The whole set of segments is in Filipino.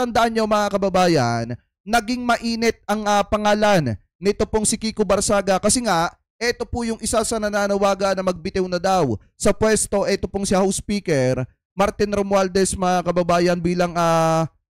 matatandaan nyo mga kababayan, naging mainit ang pangalan nito pong si Kiko Barsaga kasi nga, ito po yung isa sa nananawagan na magbitiw na daw sa pwesto. Ito pong si House Speaker Martin Romualdez mga kababayan bilang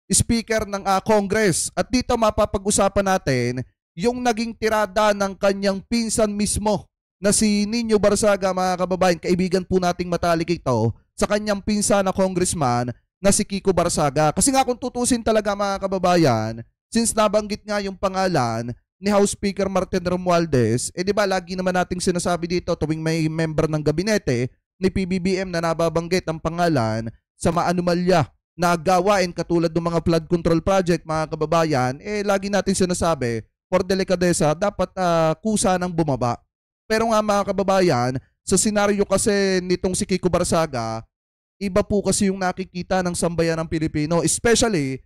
Speaker ng Congress. At dito mapapag-usapan natin yung naging tirada ng kanyang pinsan mismo na si Nino Barsaga mga kababayan. Kaibigan po nating matalik ito sa kanyang pinsan na congressman na si Kiko Barsaga. Kasi nga kung tutusin talaga mga kababayan, since nabanggit nga yung pangalan ni House Speaker Martin Romualdez, di ba lagi naman nating sinasabi dito tuwing may member ng gabinete ni PBBM na nababanggit ang pangalan sa maanumalya na gawain katulad ng mga flood control project mga kababayan, lagi natin sinasabi for delikadesa dapat kusa ng bumaba. Pero nga mga kababayan, sa senaryo kasi nitong si Kiko Barsaga, iba po kasi yung nakikita ng sambayan ng Pilipino, especially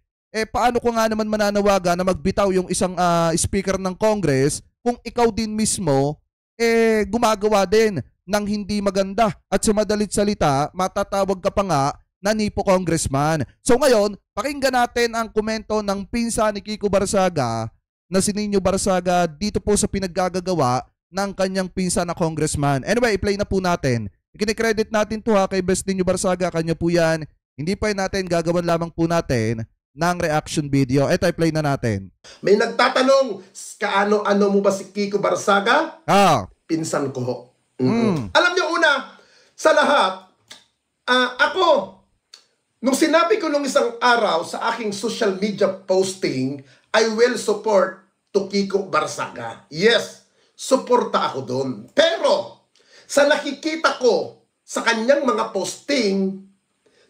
paano ko nga naman mananawagan na magbitaw yung isang speaker ng Congress kung ikaw din mismo gumagawa din ng hindi maganda at sa madalit salita matatawag ka pa nga na nipo congressman. So ngayon, pakinggan natin ang komento ng pinsan ni Kiko Barsaga na si Nino Barsaga dito po sa pinaggagawa ng kanyang pinsan na congressman. Anyway, i-play na po natin. Ikini-credit natin to kay Best Nino Barsaga, kanya po yan. Hindi pa natin, gagawan lamang po natin ng reaction video. Ito, i-play na natin. May nagtatanong, kaano-ano mo ba si Kiko Barsaga? Pinsan ko. Alam niyo una, sa lahat, ako, nung sinabi ko nung isang araw sa aking social media posting, I will support to Kiko Barsaga. Yes, suporta ako doon. Pero, sa nakikita ko sa kanyang mga posting,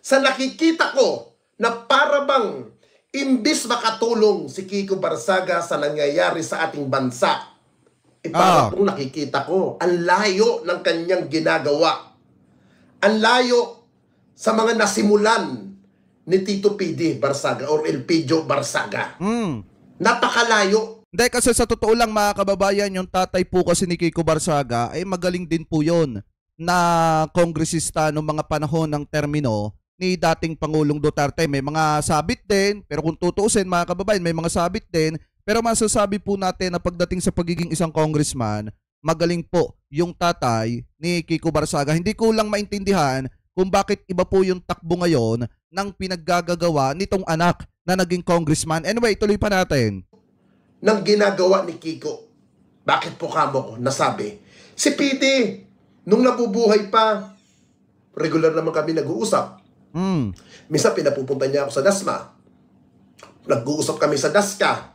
sa nakikita ko na para bang imbis makatulong si Kiko Barsaga sa nangyayari sa ating bansa, para kung nakikita ko, ang layo ng kanyang ginagawa. Ang layo sa mga nasimulan ni Tito PD Barsaga or Elpidio Barsaga. Napakalayo. Hindi, kasi sa totoo lang mga kababayan, yung tatay po kasi ni Kiko Barsaga ay magaling din po yon na kongresista noong mga panahon ng termino ni dating Pangulong Duterte. May mga sabit din, pero kung tutuusin mga kababayan, may mga sabit din. Pero masasabi po natin na pagdating sa pagiging isang congressman, magaling po yung tatay ni Kiko Barsaga. Hindi ko lang maintindihan kung bakit iba po yung takbo ngayon ng pinaggagawa nitong anak na naging congressman. Anyway, tuloy pa natin. Nang ginagawa ni Kiko, bakit po kamo ko nasabi? Si PD, nung nabubuhay pa, regular naman kami nag-uusap. Minsan pinapupunta niya ako sa Dasma. Nag-uusap kami sa Daska.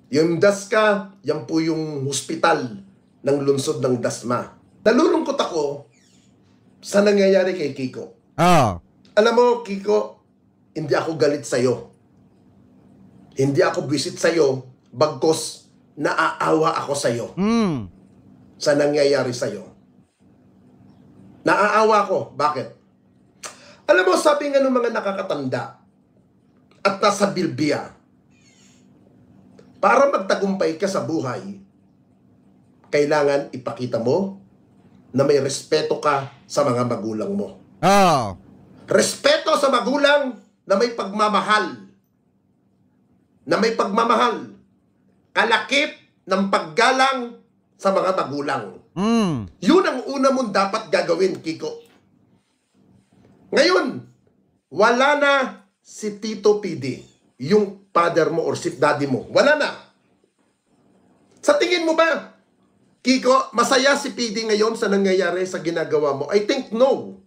Yung Daska, yan po yung hospital ng lungsod ng Dasma. Nalulungkot ako sa nangyayari kay Kiko. Alam mo, Kiko, hindi ako galit sa'yo. Hindi ako visit sa'yo, bagkos naaawa ako sa'yo. Sa nangyayari sa'yo. Naaawa ako. Bakit? Alam mo, sabi nga ng mga nakakatanda at nasa bilbia, para magtagumpay ka sa buhay, kailangan ipakita mo na may respeto ka sa mga magulang mo. Respeto sa magulang na may pagmamahal. Na may pagmamahal. Kalakip ng paggalang sa mga magulang. Yun ang una mong dapat gagawin, Kiko. Ngayon, wala na si Tito PD, yung father mo or si daddy mo. Wala na. Sa tingin mo ba, Kiko, masaya si PD ngayon sa nangyayari sa ginagawa mo? I think no.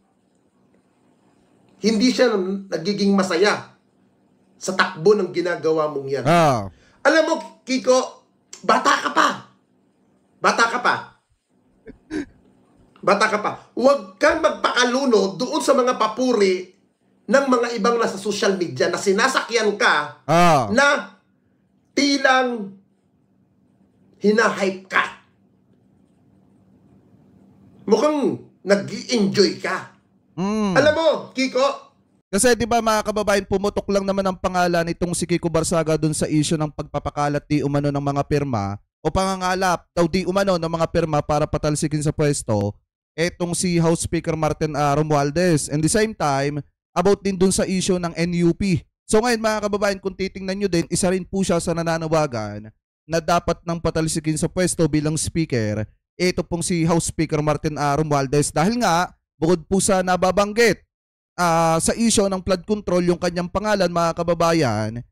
Hindi siya nagiging masaya sa takbo ng ginagawa mong yan. Alam mo, Kiko, bata ka pa. Bata ka pa. Bata ka pa. Huwag kang magpakaluno doon sa mga papuri ng mga ibang nasa social media na sinasakyan ka na tilang hinahype ka. Mukhang nag-i-enjoy ka. Alam mo, Kiko, kasi di ba mga kababayan, pumutok lang naman ang pangalan nitong si Kiko Barsaga dun sa issue ng pagpapakalat di umano ng mga pirma o pangangalap daw di umano ng mga pirma para patalsikin sa pwesto etong si House Speaker Martin Romualdez. And the same time, about din dun sa issue ng NUP So ngayon mga kababayan, kung titingnan nyo din, isa rin po siya sa nananawagan na dapat nang patalsikin sa pwesto bilang speaker, ito pong si House Speaker Martin Romualdez. Dahil nga, bukod po sa nababanggit sa issue ng flood control, yung kanyang pangalan mga kababayan,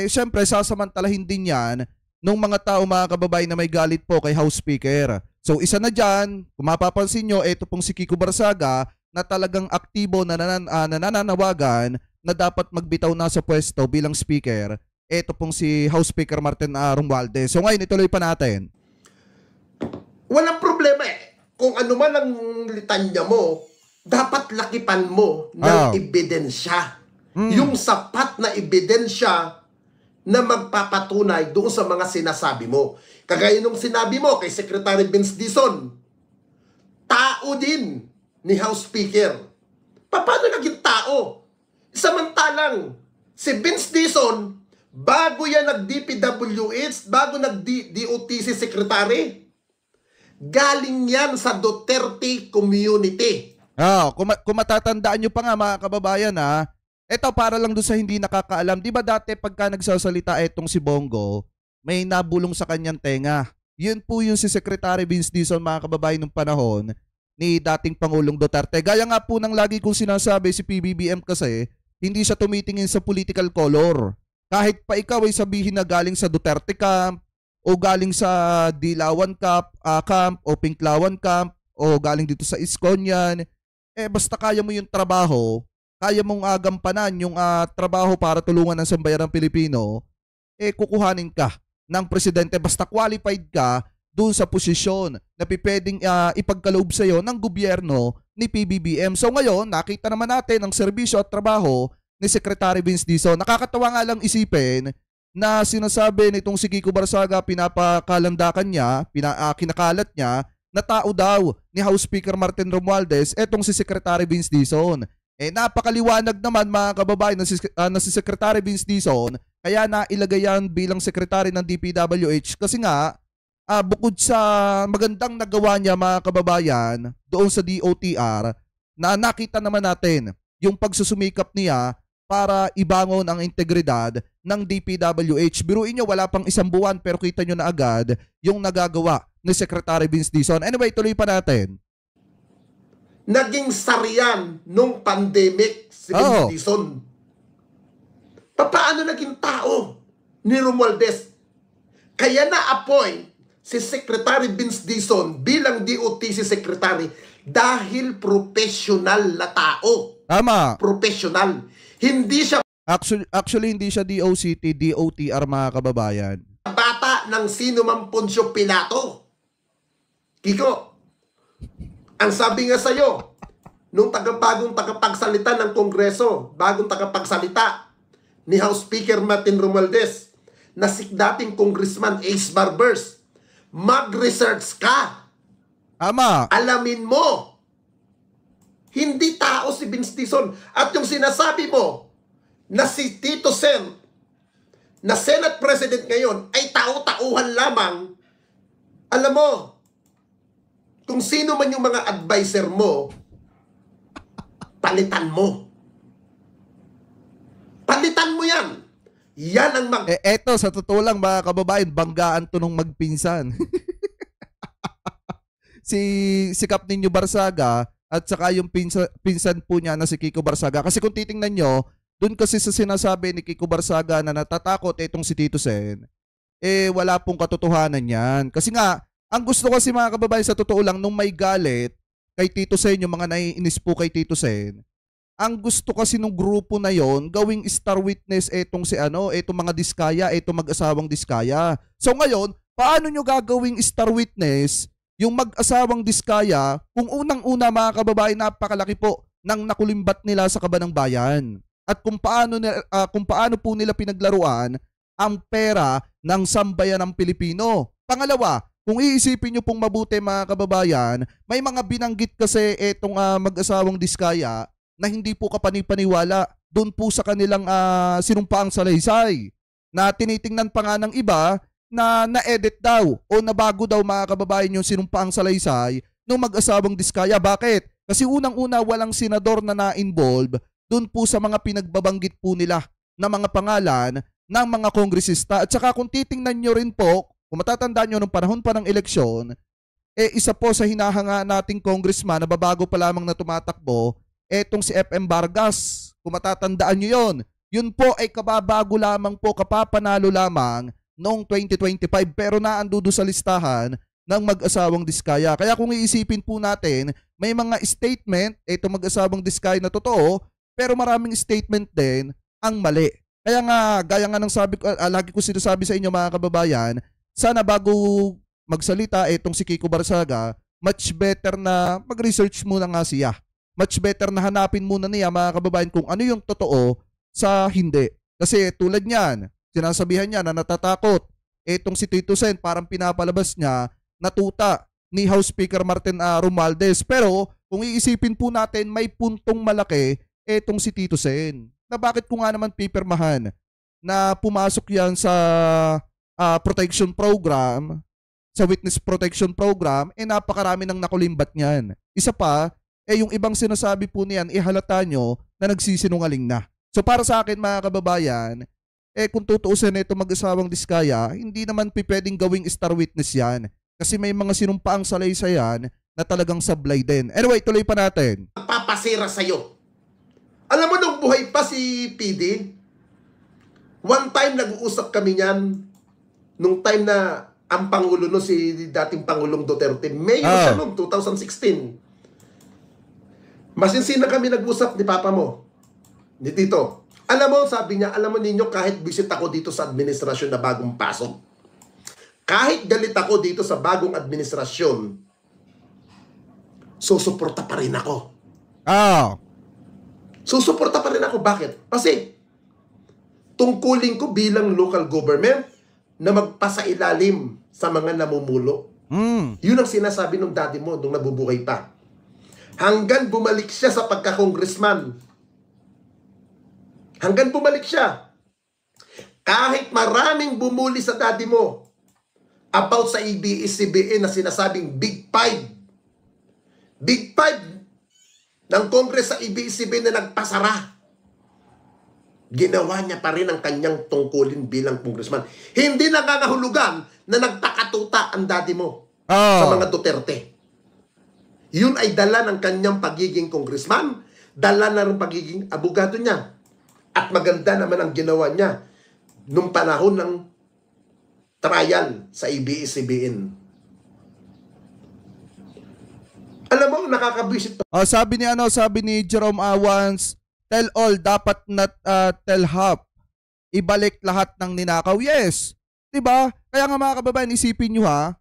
syempre sasamantalahin din yan nung mga tao mga kababayan na may galit po kay House Speaker. So isa na dyan, kung mapapansin nyo, ito pong si Kiko Barsaga na talagang aktibo na nananawagan na dapat magbitaw na sa pwesto bilang speaker. Ito pong si House Speaker Martin Romualdez. So ngayon, ituloy pa natin. Walang problema eh. Kung ano man ang litanya mo, dapat lakipan mo ng ebidensya. Yung sapat na ebidensya na magpapatunay doon sa mga sinasabi mo. Kagaya nung sinabi mo kay Secretary Vince Dizon, tao din ni House Speaker. Paano naging tao? Samantalang si Vince Dizon, bago yan nag-DPWH, bago nag-DOTC Secretary, galing yan sa Duterte community. Kung matatandaan nyo pa nga mga kababayan ito para lang doon sa hindi nakakaalam. Di ba dati pagka nagsasalita etong si Bongo, may nabulong sa kanyang tenga. Yun po yung si Secretary Vince Dizon mga kababayan ng panahon ni dating Pangulong Duterte. Gaya nga po ng lagi kong sinasabi, si PBBM kasi, hindi siya tumitingin sa political color. Kahit pa ikaw ay sabihin na galing sa Duterte camp, o galing sa Dilawan camp, o Pinklawan camp, o galing dito sa Iskon yan, basta kaya mo yung trabaho, kaya mong agampanan yung trabaho para tulungan ng sambayanang Pilipino, kukuhanin ka ng presidente basta qualified ka doon sa posisyon na pwedeng ipagkaloob sa iyo ng gobyerno ni PBBM. So ngayon, nakita naman natin ang serbisyo at trabaho ni Secretary Vince Dizon. Nakakatawa nga lang isipin na sinasabi nitong si Kiko Barsaga, pinapakalandakan niya, kinakalat niya, na tao daw ni House Speaker Martin Romualdez, etong si Secretary Vince Dizon. Napakaliwanag naman mga kababayan na si Secretary Vince Dizon, kaya nailagay yan bilang Secretary ng DPWH kasi nga, bukod sa magandang nagawa niya mga kababayan doon sa DOTR, na nakita naman natin yung pagsusumikap niya para ibangon ang integridad ng DPWH. Biruin nyo, wala pang isang buwan pero kita nyo na agad yung nagagawa ni Secretary Vince Dizon. Anyway, tuloy pa natin. Naging sariyan nung pandemic si Vince Dizon. Paano naging tao ni Romualdez? Kaya na-appoint si Secretary Vince Dizon bilang DOTC Secretary dahil professional na tao. Tama. Professional. Hindi siya Actually hindi siya DOCT, DOTR mga kababayan. Bata ng sino man Poncio Pilato. Kiko, ang sabi nga sa'yo, nung bagong tagapagsalita ng Kongreso, bagong tagapagsalita ni House Speaker Martin Romualdez, na si dating Congressman Ace Barbers, mag-research ka. Ama. Alamin mo. Hindi tao si Vince Dizon. At yung sinasabi mo, na si Tito Sen, na Senate President ngayon, ay tao-tauhan lamang. Alam mo, kung sino man yung mga advisor mo, palitan mo. Palitan mo yan. Yan ang eto, sa totoo lang mga kababayan, banggaan to nung magpinsan. si Captain Barsaga at saka yung pinsan po niya na si Kiko Barsaga. Kasi kung titingnan nyo, dun kasi sa sinasabi ni Kiko Barsaga na natatakot itong si Tito Sen, wala pong katotohanan yan. Kasi nga, ang gusto kasi mga kababayan sa totoo lang, nung may galit kay Tito Sen, yung mga naiinis po kay Tito Sen, ang gusto kasi nung grupo na yon gawing star witness etong etong mga Diskaya, etong mag-asawang Diskaya. So ngayon, paano nyo gagawing star witness yung mag-asawang Diskaya kung unang-una mga kababayan, napakalaki po ng nakulimbat nila sa kabanang bayan? At kung paano po nila pinaglaruan ang pera ng sambayan ng Pilipino. Pangalawa, kung iisipin nyo pong mabuti mga kababayan, may mga binanggit kasi etong mag-asawang Diskaya na hindi po kapanipaniwala doon po sa kanilang sinumpaang salaysay. Na tinitingnan pa nga ng iba na na-edit daw o nabago daw mga kababayan yung sinumpaang salaysay ng mag-asawang Diskaya. Bakit? Kasi unang-una walang senador na na-involve doon po sa mga pinagbabanggit po nila na mga pangalan ng mga kongresista. At saka kung titingnan nyo rin po, kung matatandaan nyo nung panahon pa ng eleksyon, isa po sa hinahanga nating congressman na babago pa lamang na tumatakbo, etong si FM Vargas. Kung matatandaan nyo yun po ay kababago lamang po, kapapanalo lamang noong 2025 pero naandudo sa listahan ng mag-asawang Diskaya. Kaya kung iisipin po natin, may mga statement, ito mag-asawang Diskaya na totoo, pero maraming statement din ang mali. Kaya nga, gaya nga ng sabi ko, lagi ko sinasabi sa inyo mga kababayan, sana bago magsalita itong si Kiko Barsaga, much better na mag-research muna nga siya. Much better na hanapin muna niya mga kababayan kung ano yung totoo sa hindi. Kasi tulad niyan, sinasabihan niya na natatakot. Etong si Tito Sen, parang pinapalabas niya na tuta ni House Speaker Martin Romualdez. Pero kung iisipin po natin, may puntong malaki etong si Tito Sen. Na bakit ko nga naman pipirmahan na pumasok yan sa protection program, sa witness protection program, napakarami ng nakulimbat niyan. Isa pa, yung ibang sinasabi po niyan, halata nyo na nagsisinungaling na. So para sa akin mga kababayan, kung tutuusin ito mag-asawang Diskaya, hindi naman pwedeng gawing star witness yan. Kasi may mga sinumpaang salaysayan na talagang sablay din. Anyway, tuloy pa natin. Papasira sa'yo. Alam mo, nung buhay pa si PD, one time nag-uusap kami niyan, nung time na ang Pangulo no, si dating Pangulong Duterte, Mayor siya noong 2016. Masinsin na kami nag-usap ni Papa mo, ni Tito. Alam mo, sabi niya, alam mo ninyo, kahit visit ako dito sa administrasyon na bagong pasok, kahit galit ako dito sa bagong administrasyon, susuporta pa rin ako. Susuporta pa rin ako. Bakit? Kasi, tungkulin ko bilang local government na magpasailalim sa mga namumulo. Yun ang sinasabi ng daddy mo nung nabubuhay pa. Hanggang bumalik siya sa pagka-congressman. Hanggang bumalik siya. Kahit maraming bumuli sa daddy mo about sa ABS-CBN na sinasabing Big Five. Big Five ng Congress sa ABS-CBN na nagpasara. Ginawa niya pa rin ang kanyang tungkulin bilang congressman. Hindi nangangahulugan na nagpakatuta ang daddy mo sa mga Duterte. Yun ay dala ng kanyang pagiging congressman, dala na rin pagiging abogado niya. At maganda naman ang ginawa niya nung panahon ng trial sa ABS-CBN. Alam mo, nakakabwisit. Sabi ni Jerome Awans, tell all, dapat not tell half. Ibalik lahat ng ninakaw. Yes. 'Di ba? Kaya nga mga kababayan, isipin niyo ha.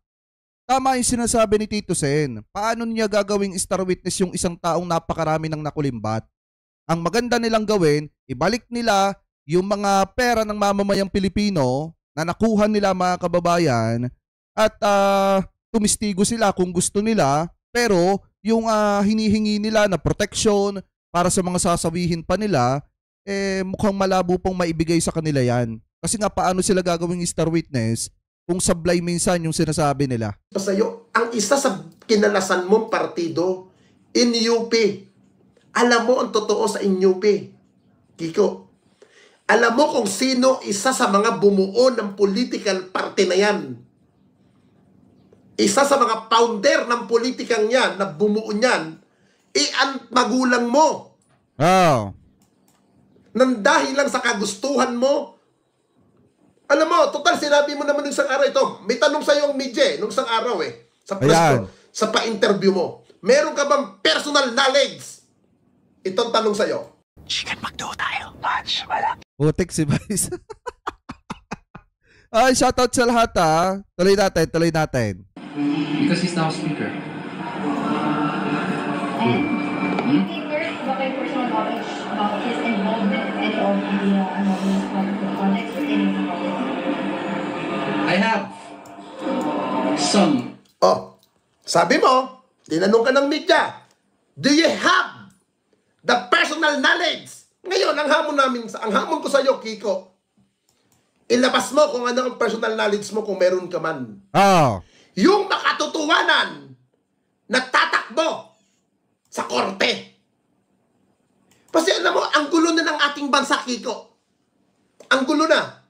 Tama yung sinasabi ni Tito Sen. Paano niya gagawing star witness yung isang taong napakarami ng nakulimbat? Ang maganda nilang gawin, ibalik nila yung mga pera ng mamamayang Pilipino na nakuha nila mga kababayan at tumistigo sila kung gusto nila, pero yung hinihingi nila na protection para sa mga sasabihin pa nila, mukhang malabo pong maibigay sa kanila yan. Kasi nga paano sila gagawing star witness kung sablay minsan yung sinasabi nila? Sa'yo, ang isa sa kinalasan mong partido in UP, alam mo ang totoo sa UP, Kiko. Alam mo kung sino isa sa mga bumuo ng political party na yan. Isa sa mga founder ng politikang yan na bumuo niyan, ang magulang mo. Nang dahil lang sa kagustuhan mo. Alam mo, total sinabi mo naman nung isang araw ito. May tanong sa'yo ang media nung isang araw sa press ko, sa pa-interview mo. Meron ka bang personal knowledge? Itong tanong sa'yo. Chicken McDo tayo. Lunch, wala. Putik si Vice. Ay, shoutout sa lahat ha. Tuloy natin. Because he's now speaker. And do you think there's okay personal knowledge about his involvement in any of the projects or any of the projects? I have some. Sabi mo, tinanong ka ng media, do you have the personal knowledge? Ngayon, ang hamon ko sa iyo, Kiko, ilabas mo kung ano ang personal knowledge mo kung meron ka man. Yung makatotohanan na tatakbo sa korte. Kasi alam mo, ang gulo na ng ating bansa, Kiko. Ang gulo na.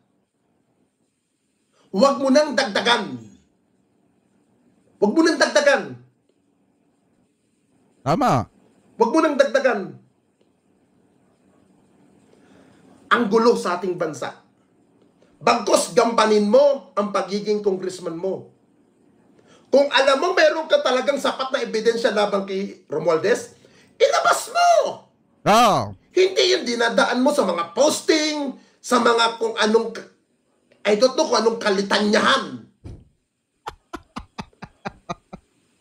Huwag mo nang dagdagan. Huwag mo nang dagdagan. Tama. Huwag mo nang dagdagan. Ang gulo sa ating bansa. Bagkos gampanin mo ang pagiging congressman mo. Kung alam mo meron ka talagang sapat na ebidensya laban kay Romualdez, ilabas mo! Oh. Hindi yung dinadaan mo sa mga posting, sa mga kung anong, I don't know kung anong kalitanyahan.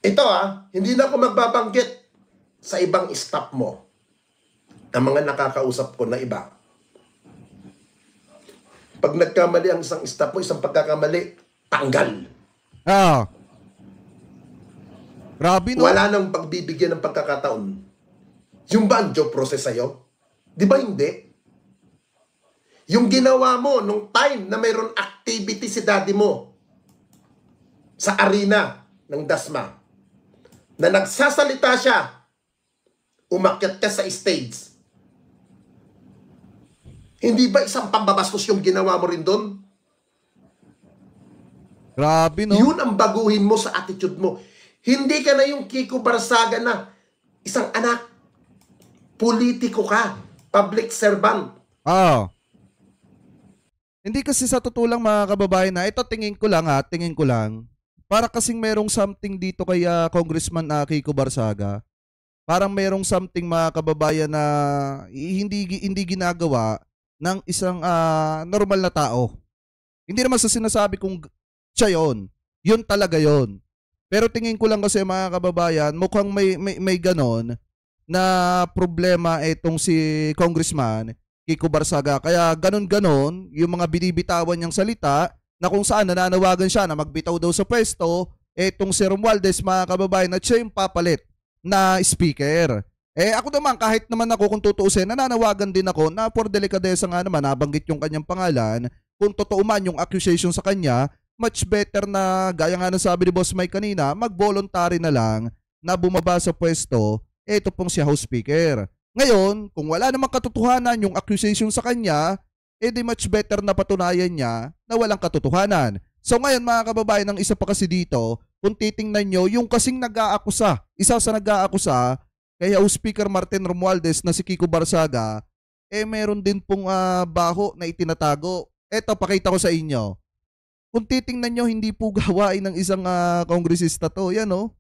Ito hindi na ako magbabanggit sa ibang staff mo. Ang mga nakakausap ko na iba. Pag nagkamali ang isang staff mo, isang pagkakamali, tanggal. Ah. Grabe, no? Wala nang pagbibigyan ng pagkakataon. Yung ba ang job process sa'yo? Di ba hindi? Yung ginawa mo nung time na mayroon activity si daddy mo sa arena ng Dasma, na nagsasalita siya, umakyat ka sa stage. Hindi ba isang pambabastos yung ginawa mo rin doon? Grabe, no? Yun ang baguhin mo sa attitude mo. Hindi ka na yung Kiko Barsaga na isang anak. Politiko ka. Public servant. Ah. Hindi kasi sa totoo lang mga kababayan na ito tingin ko lang. Para kasing merong something dito kay Congressman Kiko Barsaga. Parang merong something mga kababayan na hindi ginagawa ng isang normal na tao. Hindi naman sa sinasabi kong siya yun. Yun talaga yun. Pero tingin ko lang kasi mga kababayan, mukhang may ganon na problema itong si Congressman Kiko Barsaga. Kaya ganon-ganon yung mga binibitawan niyang salita na kung saan nananawagan siya na magbitaw daw sa pwesto, itong si Romualdez mga kababayan na siya yung papalit na speaker. Ako naman, kahit naman ako kung tutuusin, nananawagan din ako na for delikadesa nga naman, nabanggit yung kanyang pangalan, kung totoo man yung accusation sa kanya, much better na, gaya nga ng sabi ni Boss Mike kanina, mag-voluntary na lang na bumaba sa pwesto, ito pong si House Speaker. Ngayon, kung wala namang katotohanan yung accusation sa kanya, di much better na patunayan niya na walang katotohanan. So ngayon mga kababayan, ang isa pa kasi dito, kung titingnan nyo, yung kasing nag-aakusa, isa sa nag-aakusa, kay House Speaker Martin Romualdez na si Kiko Barsaga, meron din pong baho na itinatago. Eto, pakita ko sa inyo. Kung titingnan nyo, hindi po gawain ng isang kongresista to. Yan o.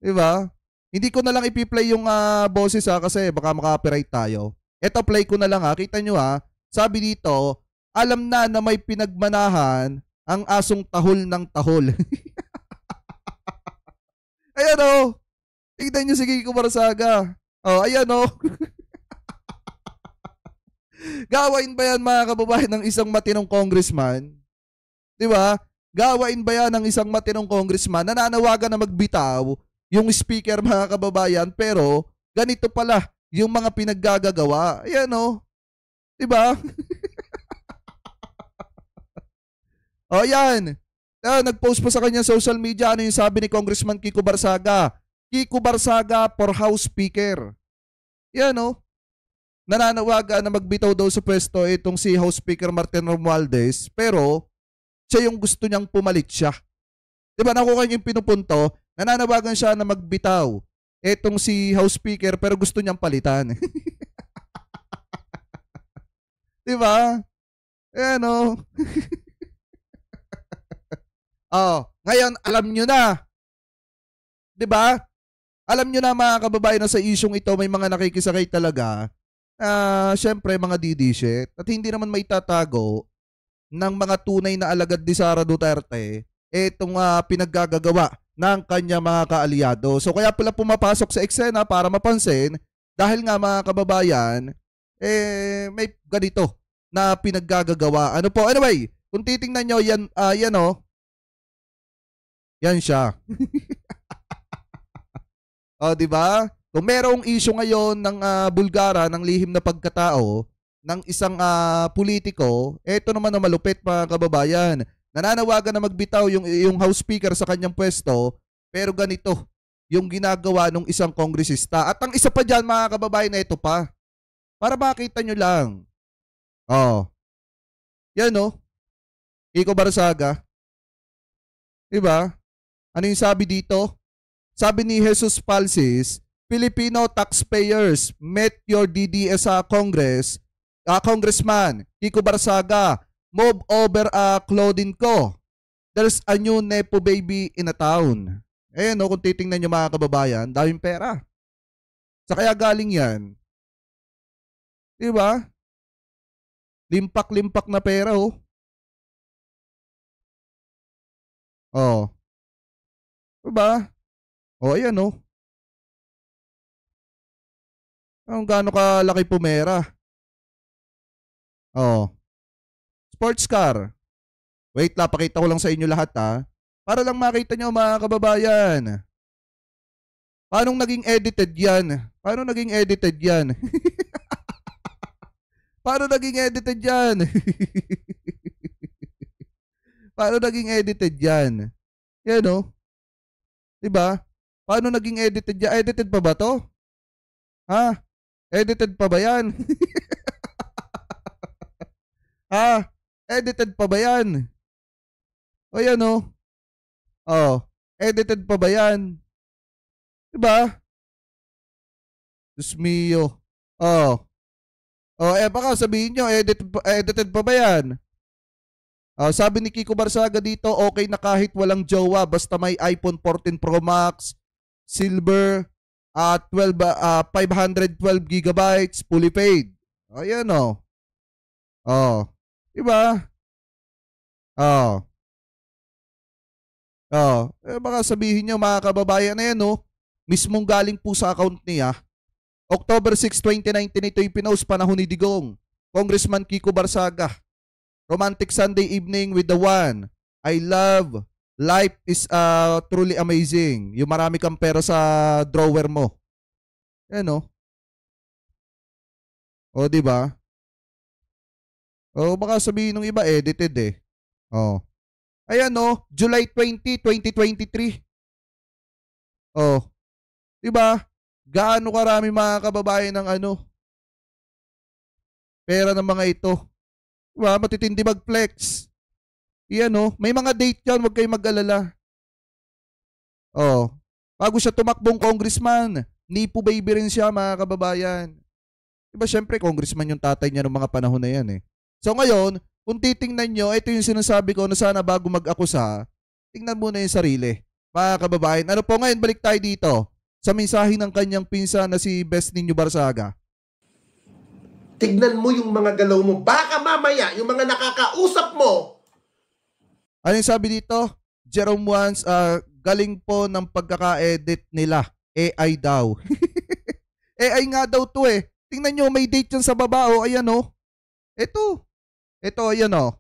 Diba? Hindi ko na lang ipi-play yung boses kasi baka maka-copyright tayo. Eto, play ko na lang Kita nyo sabi dito, alam na may pinagmanahan ang asong tahol ng tahol. Ayan o. Tignan nyo si Kiko Barsaga. Ayan o. Gawain ba yan mga kababayan ng isang matinong congressman? Diba? Gawain ba yan ng isang matinong congressman? Nananawagan na magbitaw yung speaker mga kababayan, pero ganito pala yung mga pinaggagawa. Ayan o. Diba? Ayan. Nag-post pa sa kanya social media. Ano yung sabi ni Congressman Kiko Barsaga? Kiko Barsaga for House Speaker. Yan nananawagan na magbitaw daw sa pwesto itong si House Speaker Martin Romualdez, pero siya yung gusto niyang pumalit siya. Diba nakuha niyo yung pinupunto? Nananawagan siya na magbitaw itong si House Speaker pero gusto niyang palitan. Diba? Ayan ngayon alam niyo na. Diba? Alam nyo na mga kababayan na sa isyong ito may mga nakikisakay talaga. Syempre mga didishit. At hindi naman may tatago ng mga tunay na alagad ni Sara Duterte itong pinaggagawa ng kanya mga kaalyado. So kaya pala pumapasok sa eksena para mapansin dahil nga mga kababayan may ganito na pinaggagawa. Ano po? Anyway, kung titingnan nyo yan, yan siya. Di ba? Kung merong issue ngayon ng Bulgara, ng lihim na pagkatao ng isang politiko, eto naman na malupit mga kababayan. Nananawagan na magbitaw yung House Speaker sa kanyang pwesto, pero ganito yung ginagawa ng isang kongresista. At ang isa pa dyan mga kababayan na ito pa, para makita nyo lang. Yan no, Kiko Barsaga. Diba? Ano yung sabi dito? Sabi ni Jesus Palsis, Filipino taxpayers met your DDS Congressman Kiko Barsaga, move over clothing ko. There's a new Nepo baby in a town. Eh no, kung titingnan nyo mga kababayan, daming pera. Sa kaya galing yan. Diba? Limpak-limpak na pera oh. Oh. Diba? Oh, ayan oh. Ang gaano kalaki pumera. Oh. Sports car. Wait lang, pakita ko lang sa inyo lahat ha. Para lang makita nyo mga kababayan. Paano naging edited yan? Paano naging edited yan? Paano naging edited yan? Paano naging edited yan? Yan o. Diba? Paano naging edited yan? Edited pa ba to? Ha? Edited pa ba yan? Ha? Edited pa ba yan? O yan o. Oh. Edited pa ba yan? Diba? Diyos mio. Oh. Oh, baka sabihin nyo, edited pa ba yan? Sabi ni Kiko Barsaga dito, okay na kahit walang jowa basta may iPhone 14 Pro Max, silver, 512 gigabytes, fully paid. Ayan o. Oh. Diba? Oh. Oh. Baka sabihin nyo mga kababayan na yan o, mismong galing po sa account niya. October 6, 2019, ito yung pinost panahon ni Digong. Congressman Kiko Barsaga. Romantic Sunday evening with the one I love. Life is truly amazing. Yung marami kang pera sa drawer mo. Yan o. O, diba? O, baka sabihin ng iba, edited eh. O. Ayan o, July 20, 2023. O. Diba? Gaano karami mga kababayan ng pera ng mga ito. Diba? Matitindi mag-flex. Iyan o. May mga date yan. Huwag kayong mag-alala. Oh. Bago siya tumakbong congressman, Nipo baby rin siya mga kababayan. Diba syempre congressman yung tatay niya ng mga panahon na yan eh. So ngayon, kung titingnan nyo, ito yung sinasabi ko na sana bago mag-akusa, tingnan muna yung sarili. Mga kababayan. Ano po ngayon, balik tayo dito sa mensahe ng kanyang pinsan na si Best Ninyo Barsaga. Tignan mo yung mga galaw mo. Baka mamaya, yung mga nakakausap mo. Ano yung sabi dito? Jerome Wans, galing po ng pagkaka-edit nila. AI daw. AI nga daw to eh. Tingnan nyo, may date yan sa baba. O, ayan o. Ito. Ito, ayan o.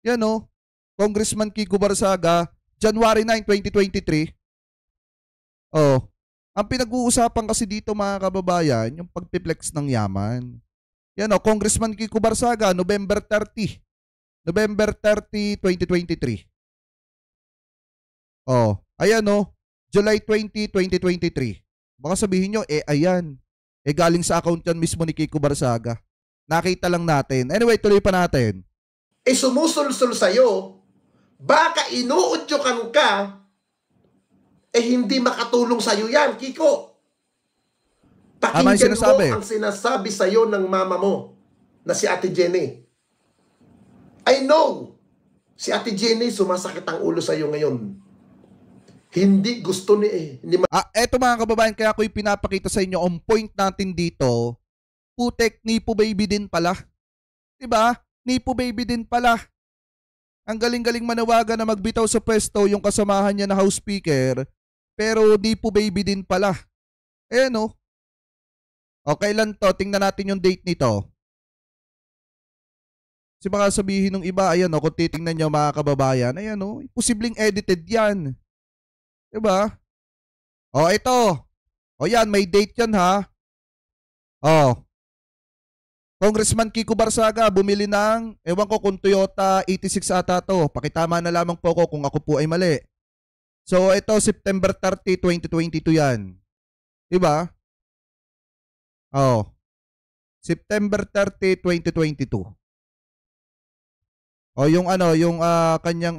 Yan o. Congressman Kiko Barsaga, January 9, 2023. Oh. Ang pinag-uusapan kasi dito mga kababayan, yung pagpiplex ng yaman. Yan o, Congressman Kiko Barsaga, November 30. November 30, 2023. Oh, ayan o, July 20, 2023. Baka sabihin nyo, ayan. Galing sa account yan mismo ni Kiko Barsaga. Nakita lang natin. Anyway, tuloy pa natin. Sumusulsul sa'yo, baka inuudyokan ka, hindi makatulong sa'yo yan, Kiko. Pakinggan mo ang sinasabi sa'yo ng mama mo na si Ate Jenny. I know, si Ate Jenny sumasakit ang ulo sa'yo ngayon. Hindi gusto eto mga kababayan, kaya ko pinapakita sa inyo ang point natin dito. Putek, Nipo baby din pala. Diba? Nipo baby din pala. Ang galing-galing manawagan na magbitaw sa pwesto yung kasamahan niya na House Speaker. Pero Nipo baby din pala. Ayan o. O, kailan to? Tingnan natin yung date nito. Kasi baka sabihin ng iba, ayan o, kung titingnan nyo mga kababayan, ayan o, posibleng edited yan. Diba? O, ito. O yan, may date yan ha. O. Congressman Kiko Barsaga, bumili ng, ewan ko kung Toyota 86 ata to. Pakitama na lamang po ko kung ako po ay mali. So, ito, September 30, 2022 yan. Diba? Oh. September 30, 2022. O yung ano, yung kanyang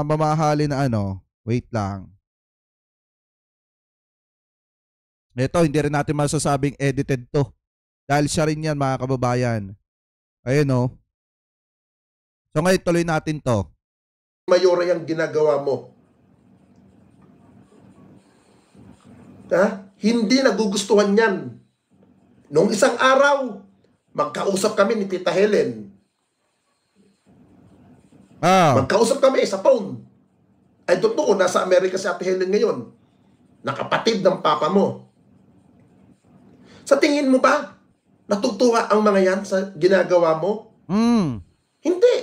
mamahali na ano. Wait lang. Ito, hindi rin natin masasabing edited to. Dahil siya rin yan, mga kababayan. Ayun o. So ngayon, tuloy natin to. Mayora yung ginagawa mo. Ha? Hindi nagugustuhan yan. Nung isang araw, magkausap kami ni Tita Helen. Magkausap kami sa phone. I don't know kung nasa Amerika si Ate Helen ngayon. Nakapatid ng papa mo. Sa tingin mo ba, natutuwa ang mga yan sa ginagawa mo? Hindi.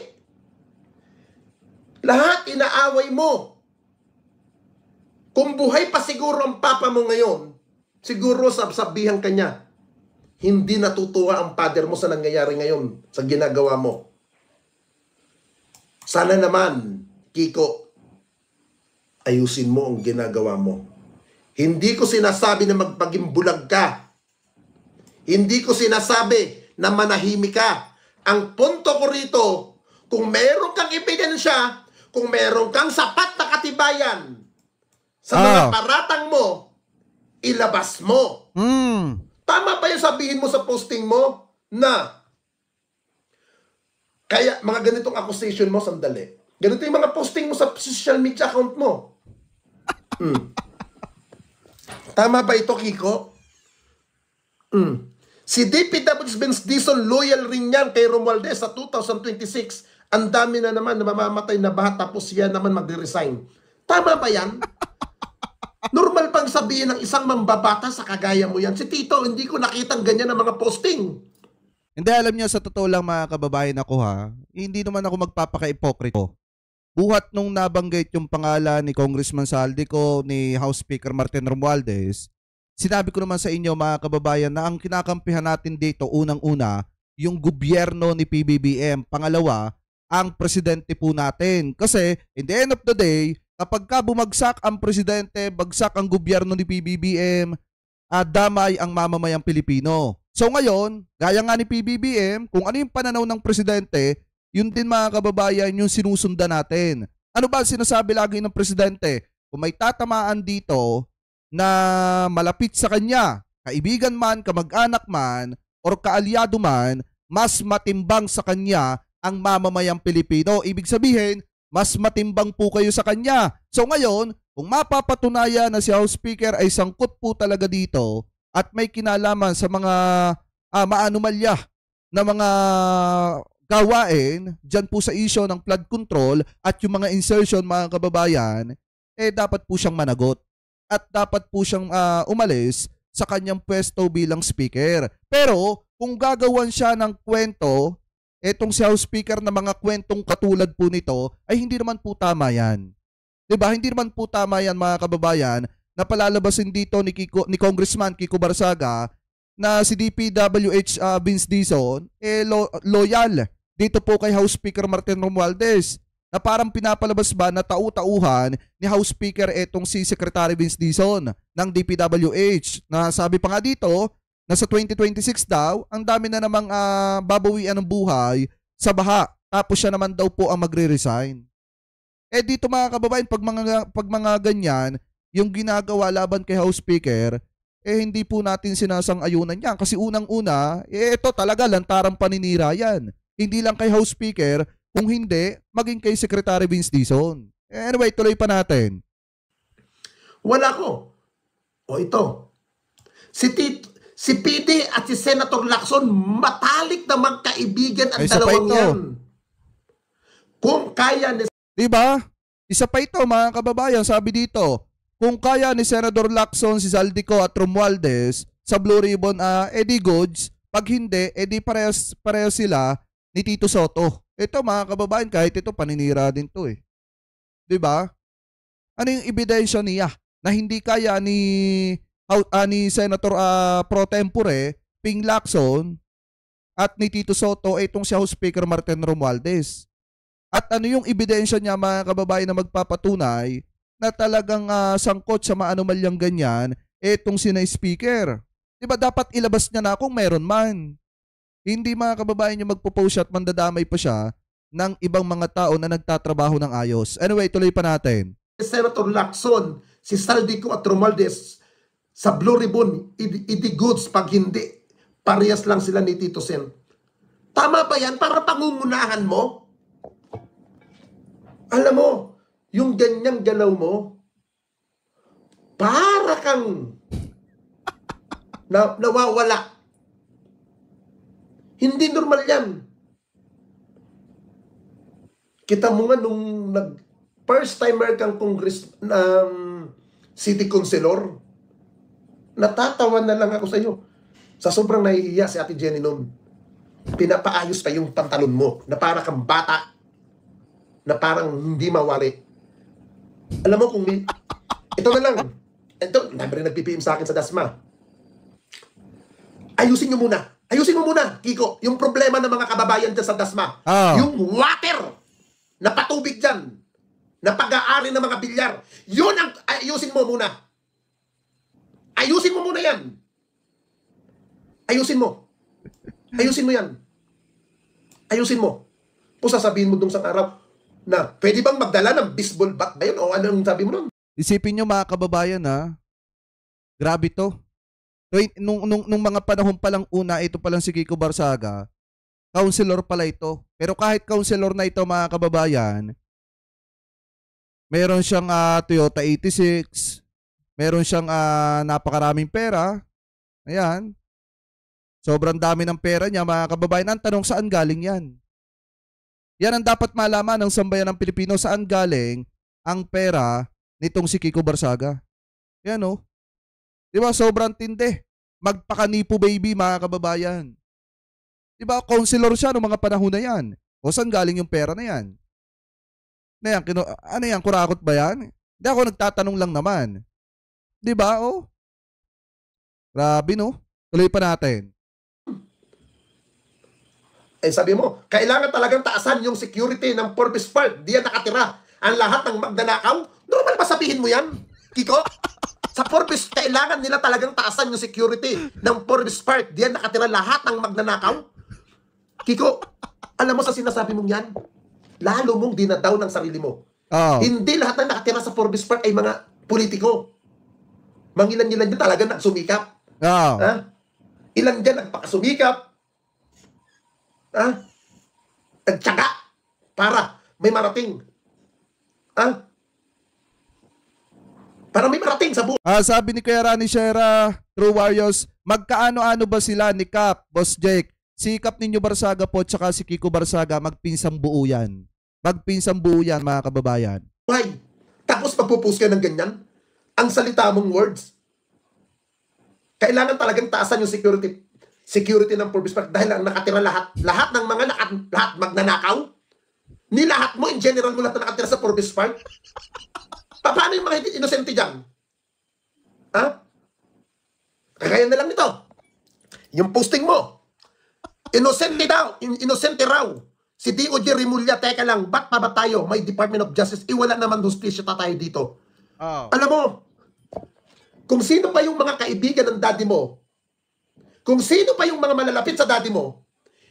Lahat inaaway mo. Kung buhay pa siguro ang papa mo ngayon, siguro sabihan ka niya, hindi natutuwa ang father mo sa nangyayari ngayon, sa ginagawa mo. Sana naman, Kiko, ayusin mo ang ginagawa mo. Hindi ko sinasabi na magpaging bulag ka. Hindi ko sinasabi na manahimik ka. Ang punto ko rito, kung meron kang ebidensya, kung meron kang sapat na katibayan sa mga paratang mo, ilabas mo. Tama ba yung sabihin mo sa posting mo na kaya mga ganitong accusation mo, sandali. Ganito yung mga posting mo sa social media account mo. Tama ba ito, Kiko? Si DPWH Vince Dizon, loyal rin yan kay Romualdez sa 2026. Ang dami na naman na mamamatay na bata, tapos yan naman magre-resign. Tama ba yan? Normal pang sabihin ng isang mambabata sa kagaya mo yan. Si Tito, hindi ko nakitang ganyan ng mga posting. Hindi, alam niyo, sa totoo lang mga kababayan ako ha, hindi naman ako magpapaka-ipokrito. Buhat nung nabanggit yung pangalan ni Congressman Saldico, ni House Speaker Martin Romualdez, sinabi ko naman sa inyo mga kababayan na ang kinakampihan natin dito, unang-una, yung gobyerno ni PBBM. Pangalawa, ang presidente po natin. Kasi in the end of the day, kapag ka bumagsak ang presidente, bagsak ang gobyerno ni PBBM, damay ang mamamayang Pilipino. So ngayon, gaya nga ni PBBM, kung ano yung pananaw ng presidente, yun din mga kababayan yung sinusundan natin. Ano ba sinasabi lagi ng presidente? Kung may tatamaan dito na malapit sa kanya, kaibigan man, kamag-anak man, or kaalyado man, mas matimbang sa kanya ang mamamayang Pilipino. Ibig sabihin, mas matimbang po kayo sa kanya. So ngayon, kung mapapatunayan na si House Speaker ay sangkot po talaga dito at may kinalaman sa mga maanumalya na mga gawain dyan po sa issue ng flood control at yung mga insertion mga kababayan, dapat po siyang managot at dapat po siyang umalis sa kanyang pwesto bilang speaker. Pero kung gagawan siya ng kwento, etong si House Speaker na mga kwentong katulad po nito, ay hindi naman po tama yan. Diba? Hindi naman po tama yan mga kababayan na palalabasin dito ni Congressman Kiko Barsaga na si DPWH Vince Dizon loyal dito po kay House Speaker Martin Romualdez na parang pinapalabas ba na tau-tauhan ni House Speaker etong si Secretary Vince Dizon ng DPWH na sabi pa nga dito na sa 2026 daw ang dami na namang babawian ng buhay sa baha tapos siya naman daw po ang magre-resign. Dito mga kababayan, pag mga ganyan, yung ginagawa laban kay House Speaker, hindi po natin sinasang-ayunan yan. Kasi unang-una, ito talaga lantarang paninira yan. Hindi lang kay House Speaker, kung hindi, maging kay Secretary Vince Dizon. Anyway, tuloy pa natin. Wala ko. O ito. Si PD at si Senator Lacson, matalik na magkaibigan ang dalawang yan. Kung kaya ni diba? Isa pa ito mga kababayan, sabi dito, kung kaya ni Senador Lacson, si Saldico at Romualdez sa Blue Ribbon, edi goods, pag hindi, edi parehas sila ni Tito Soto. Ito mga kababayan, kahit ito paninira din to eh. Diba? Ano yung ebidensya niya na hindi kaya ni Senator Pro Tempore, Ping Lacson at ni Tito Soto itong si House Speaker Martin Romualdez? At ano yung ebidensya niya mga kababayan na magpapatunay na talagang sangkot sa maanumalyang ganyan etong si na speaker? Diba dapat ilabas niya na kung meron man. Hindi mga kababayan yung magpo-post at mandadamay pa siya ng ibang mga tao na nagtatrabaho ng ayos. Anyway, tuloy pa natin. Senator Lacson, si Saldico at Romualdez sa Blue Ribbon, idi goods pag hindi. Parehas lang sila ni Tito Sen. Tama ba yan? Para pangungunahan mo? Alam mo, yung ganyang galaw mo, para kang nawawala. Hindi normal yan. Kita mo nga nung first timer kang city councilor, natatawa na lang ako sa iyo. Sa sobrang nahihiya si Ate Jenny noon. Pinapaayos pa yung pantalon mo na para kang bata na parang hindi mawari. Alam mo kung ito na lang. Ito, dami rin nag-PPM sa akin sa Dasma. Ayusin nyo muna. Ayusin mo muna, Kiko, yung problema ng mga kababayan dyan sa Dasma. Yung water na patubig dyan, na pag-aari ng mga bilyar. Yun ang ayusin mo muna. Ayusin mo muna yan. Ayusin mo. Ayusin mo yan. Ayusin mo. Kung sasabihin mo dun sa araw na pwede bang magdala ng baseball bat ba yun? O anong sabi mo nun? Isipin nyo mga kababayan ha. Grabe to. So, nung mga panahon pa lang una, ito pa lang si Kiko Barsaga, counselor pala ito. Pero kahit counselor na ito mga kababayan, meron siyang Toyota 86, meron siyang napakaraming pera. Ayan. Sobrang dami ng pera niya mga kababayan. Ang tanong, saan galing yan? Yan ang dapat malaman ng sambayan ng Pilipino, saan galing ang pera nitong si Kiko Barsaga. Yan o. Diba, sobrang tindi. Magpakanipo baby mga kababayan. Diba, counselor siya noong mga panahon na yan. O saan galing yung pera na yan? Ano yan, kurakot ba yan? Hindi, ako nagtatanong lang naman. Diba, o? Grabe no? Tuloy pa natin. Eh sabi mo, kailangan talagang taasan yung security ng Forbes Park. Diyan nakatira ang lahat ng magnanakaw. Normal ba sabihin mo yan, Kiko? Sa Forbes, kailangan nila talagang taasan yung security ng Forbes Park. Diyan nakatira lahat ng magnanakaw. Kiko, alam mo sa sinasabi mong yan, lalo mong dinadaw ng sarili mo. Hindi lahat ng nakatira sa Forbes Park ay mga politiko. Mangilan-ilan din talaga nagsumikap. Ha? Ilan dyan nagpakasumikap. Nagtsaga para may marating. Para may marating sa buhay. Sabi ni Kuya Rani Shera, True Warriors, magkaano-ano ba sila ni Cap, Boss Jake? Si Cap ninyo Barsaga po tsaka si Kiko Barsaga, magpinsang buo yan. Magpinsang buo yan mga kababayan. Why? Tapos magpupost ka ng ganyan? Ang salita mong words. Kailangan talagang taasan yung security ng Forbes Park dahil ang nakatira lahat ng mga lahat magnanakaw. Ni lahat mo, in general mo lahat na nakatira sa Forbes Park. Paano yung mga inosente dyan? Kagaya na lang nito. Yung posting mo, inosente raw. Si D.O.J. Rimulya, teka lang, ba't pa ba tayo? May Department of Justice, wala naman hustisya tayo dito. Alam mo, kung sino pa yung mga kaibigan ng daddy mo, kung sino pa yung mga malalapit sa daddy mo,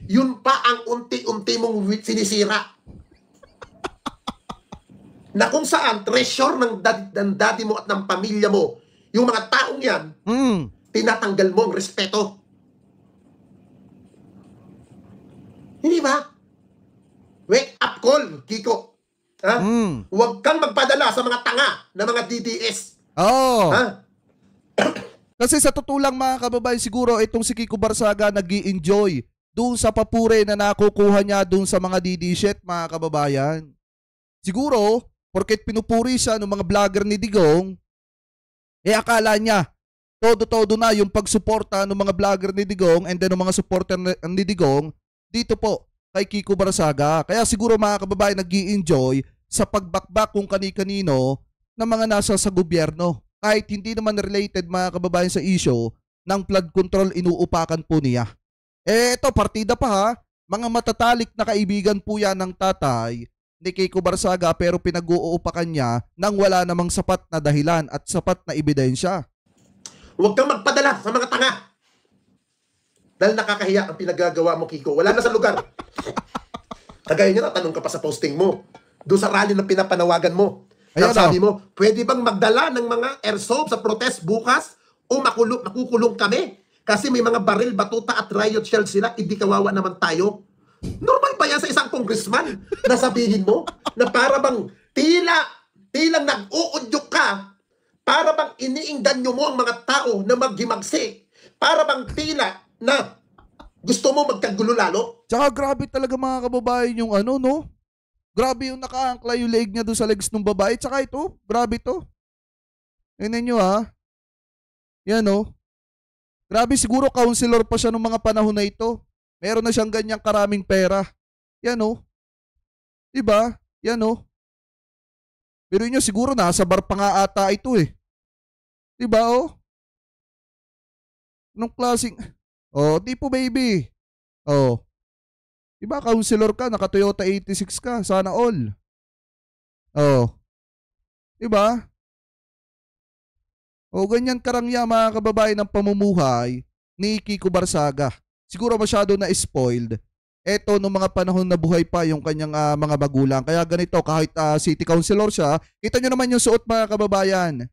yun pa ang unti-unti mong sinisira. Na kung saan, treasure ng daddy mo at ng pamilya mo, yung mga taong yan, tinatanggal mo ang respeto. Hindi ba? Wake up call, Kiko. Huwag kang magpadala sa mga tanga na mga DDS. Kasi sa totoo lang mga kababayan, siguro itong si Kiko Barsaga nag-i-enjoy doon sa papure na nakukuha niya doon sa mga DD-shit mga kababayan. Siguro, porket pinupuri siya ng mga vlogger ni Digong, akala niya, todo-todo na yung pagsuporta ng mga vlogger ni Digong and then ng mga supporter ni Digong dito po kay Kiko Barsaga. Kaya siguro mga kababayan nag-i-enjoy sa pagbakbak kung kani-kanino ng mga nasa sa gobyerno. Kahit hindi naman related mga kababayan sa issue ng flood control, inuupakan po niya. Ito, partida pa ha. Mga matatalik na kaibigan po yan ng tatay ni Kiko Barsaga pero pinag-uupakan niya nang wala namang sapat na dahilan at sapat na ebidensya. Huwag kang magpadala sa mga tanga. Dahil nakakahiya ang pinagagawa mo, Kiko. Wala na sa lugar. Kagaya niya, natanong ka pa sa posting mo. Doon sa rally na pinapanawagan mo. Ayan, Sabi mo, pwede bang magdala ng mga airsoft sa protest bukas o makukulong kami? Kasi may mga baril, batuta at riot shell sila, hindi kawawa naman tayo. Normal ba yan sa isang congressman na sabihin mo na para bang tilang nag-uudyok ka, para bang iniingganyo mo ang mga tao na maghimagsi, para bang tila na gusto mo magkagulo lalo? Tsaka grabe talaga mga kababayan yung ano, no? Grabe yung nakaangkla yung leg niya doon sa legs ng babae. Tsaka ito, grabe to. Tingnan nyo ha. Yan no. Grabe, siguro counselor pa siya nung mga panahon na ito. Meron na siyang ganyang karaming pera. Yan no. Diba? Yan no. Pero nyo siguro nasa bar pa nga ata ito eh. Diba oh? Anong klaseng... Oh, tipo baby. Oh. Diba, counselor ka, naka Toyota 86 ka, sana all. Oh. Diba? O ganyan karangya mga kababayan ng pamumuhay ni Kiko Barsaga. Siguro masyado na spoiled. Eto nung mga panahon na buhay pa yung kanyang mga magulang. Kaya ganito, kahit city councilor siya, kita nyo naman yung suot mga kababayan.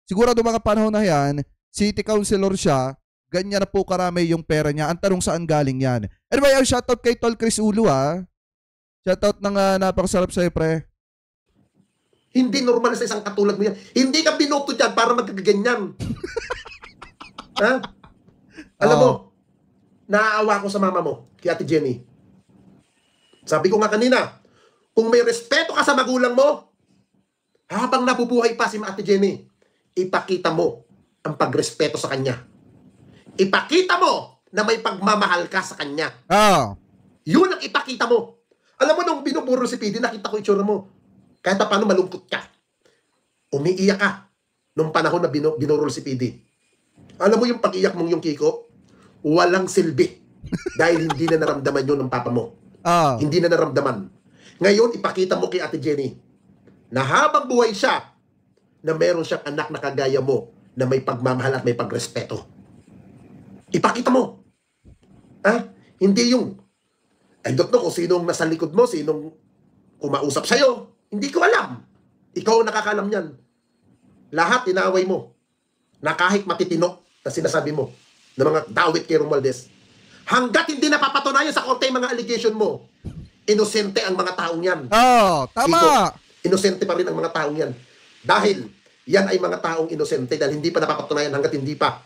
Siguro nung mga panahon na yan, city councilor siya, ganyan na po karami yung pera niya. Ang tanong saan galing yan. Anyway, shoutout kay Tol Chris Ulo ha. Shoutout ng napakasarap sa'yo pre. Hindi normal sa isang katulad mo yan. Hindi ka binoto dyan para magkaganyan. Ha? Alam mo, naaawa ko sa mama mo, kay Ate Jenny. Sabi ko nga kanina, kung may respeto ka sa magulang mo, habang nabubuhay pa si Ate Jenny, ipakita mo ang pagrespeto sa kanya. Ipakita mo na may pagmamahal ka sa kanya. Yun ang ipakita mo. Alam mo, nung binuburo si PD, nakita ko itsura mo. Kahit na paano malungkot ka. Umiiyak ka nung panahon na binurol si PD. Alam mo yung pag-iyak mong yung Kiko, walang silbi. Dahil hindi na naramdaman yun ng papa mo. Hindi na naramdaman. Ngayon, ipakita mo kay Ate Jenny na habang buhay siya, na meron siyang anak na kagaya mo, na may pagmamahal at may pagrespeto. Ipakita mo. Hindi yung, I don't know kung sinong nasa likod mo, sinong kumausap sa'yo. Hindi ko alam. Ikaw ang nakakalam yan. Lahat inaaway mo. Na kahit matitino na sinasabi mo ng mga dawit kay Romualdez. Hanggat hindi napapatunayan sa korte yung mga allegation mo, inosente ang mga taong yan. Tama. Ito, inosente pa rin ang mga taong yan. Dahil yan ay mga taong inosente dahil hindi pa napapatunayan hanggat hindi pa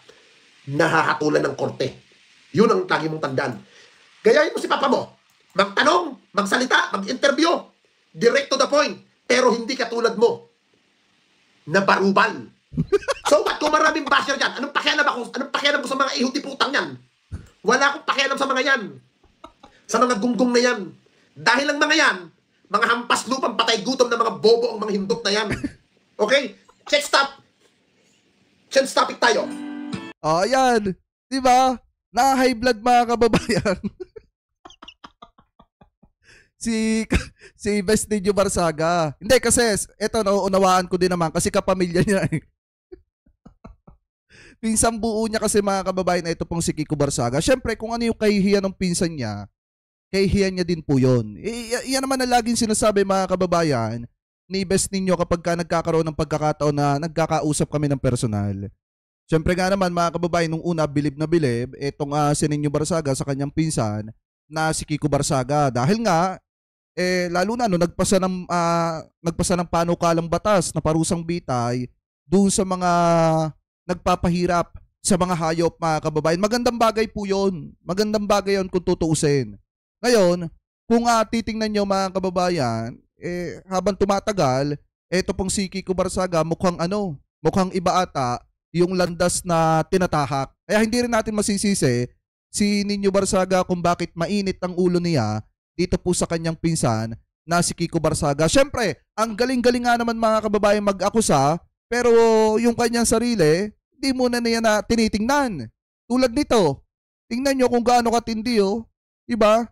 nahahatulan ng korte. Yun ang lagi mong tandaan. Gayahin mo si papa mo. Magtanong, magsalita, mag-interview. Direct to the point. Pero hindi katulad mo na barubal. So what kung maraming basher dyan? Anong pakialam ko sa mga ihuti putang yan? Wala akong pakialam sa mga yan. Sa mga gunggong na yan. Dahil ang mga yan, mga hampas lupang patay gutom na mga bobo ang mga hindot na yan. Okay? Change topic tayo. Yan. Diba? Na-high blood mga kababayan. si Best Niño Barsaga. Hindi kasi, eto nauunawaan ko din naman kasi kapamilya niya eh. Pinsang buo niya kasi mga kababayan na ito pong si Kiko Barsaga. Siyempre, kung ano yung kahihiyan ng pinsan niya, kahihiyan niya din po yun. Yan naman na laging sinasabi mga kababayan ni Best Niño kapag ka nagkakaroon ng pagkakataon na nagkakausap kami ng personal. Siyempre nga naman mga kababayan, nung una bilib na bilib, itong si Niño Barsaga sa kanyang pinsan na si Kiko Barsaga. Dahil nga, lalo na nagpasa ng panukalang batas na parusang bitay doon sa mga nagpapahirap sa mga hayop mga kababayan. Magandang bagay po yun. Magandang bagay yun kung tutuusin. Ngayon, kung titingnan nyo mga kababayan, habang tumatagal, eto pong si Kiko Barsaga mukhang iba ata yung landas na tinatahak. Kaya hindi rin natin masisisi si Niño Barsaga kung bakit mainit ang ulo niya dito po sa kanyang pinsan na si Kiko Barsaga. Siyempre, ang galing-galing nga naman mga kababayan mag-akusa, pero yung kanyang sarili, hindi muna niya na tinitingnan. Tulad nito, tingnan nyo kung gaano katindi diba?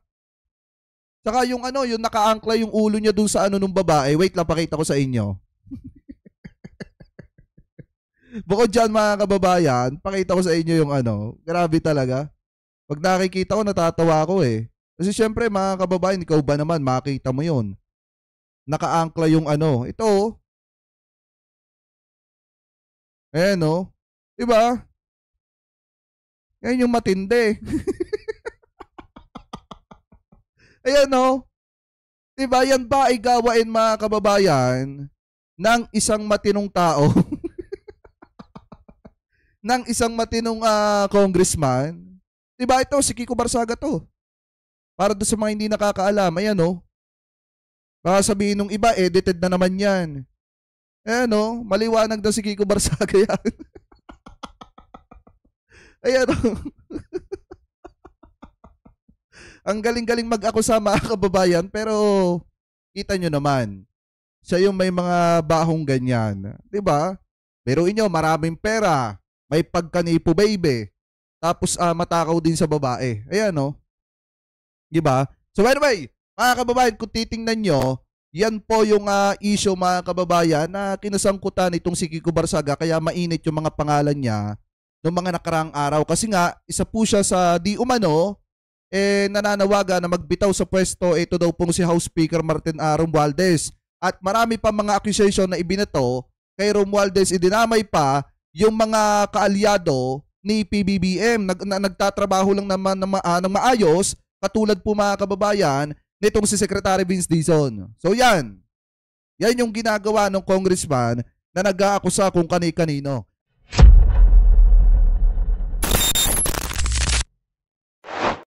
Saka yung yung nakaangkla yung ulo niya dun sa nung babae. Wait lang, pakita ko sa inyo. Bukod dyan mga kababayan, pakita ko sa inyo yung grabe talaga. Pag nakikita ko, natatawa ako eh. Kasi syempre mga kababayan, ikaw ba naman, makita mo yon. Nakaangkla yung ano. Ito, oh. Ayan, oh. Diba? Yan yung matindi. Ayan, oh. Diba? Yan ba ay gawain mga kababayan ng isang matinong tao? Ng isang matinong congressman? Diba ito, si Kiko Barsaga to. Para doon sa mga hindi nakakaalam, ayan, oh. Baka sabihin nung iba, edited na naman yan. Ayan, oh, maliwanag daw si Kiko Barsaga yan. Ayan, oh. Ang galing-galing mag-akusa mga kababayan, pero kita nyo naman, siya yung may mga bahong ganyan. Diba? Pero inyo, maraming pera, may pagkanipo baby, tapos matakaw din sa babae. Ayan, oh. Diba? So anyway, mga kababayan, kung titingnan nyo, yan po yung issue mga kababayan na kinasangkutan itong si Kiko Barsaga, kaya mainit yung mga pangalan niya noong mga nakaraang araw. Kasi nga, isa po siya sa di umano, nananawagan na magbitaw sa pwesto. Ito daw pong si House Speaker Martin Romualdez. At marami pa mga accusation na ibinato kay Romualdez. Idinamay pa yung mga kaalyado ni PBBM na nagtatrabaho lang naman ng maayos, katulad po mga kababayan nitong si Secretary Vince Dizon. So yan yung ginagawa ng congressman na nag-aakusa kung kani-kanino.